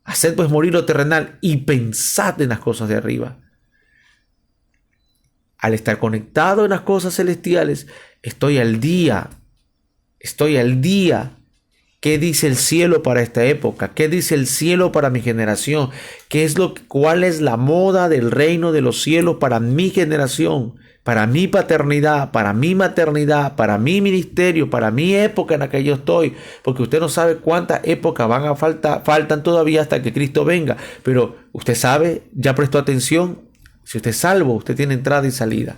Haced pues morir lo terrenal y pensad en las cosas de arriba. Al estar conectado en las cosas celestiales, estoy al día. ¿Qué dice el cielo para esta época? ¿Qué dice el cielo para mi generación? ¿Cuál es la moda del reino de los cielos para mi generación? Para mi paternidad, para mi maternidad, para mi ministerio, para mi época en la que yo estoy. Porque usted no sabe cuántas épocas faltan todavía hasta que Cristo venga. Pero usted sabe, ya prestó atención. Si usted es salvo, usted tiene entrada y salida.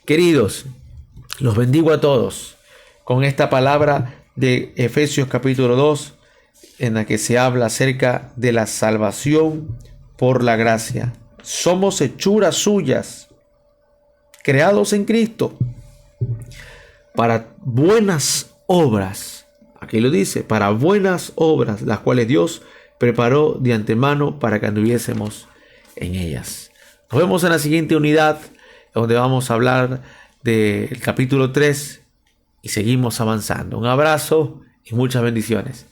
Queridos, los bendigo a todos con esta palabra de Efesios capítulo 2, en la que se habla acerca de la salvación por la gracia. Somos hechuras suyas, creados en Cristo, para buenas obras. Aquí lo dice, para buenas obras, las cuales Dios preparó de antemano para que anduviésemos en ellas. Nos vemos en la siguiente unidad, donde vamos a hablar del capítulo 3 y seguimos avanzando. Un abrazo y muchas bendiciones.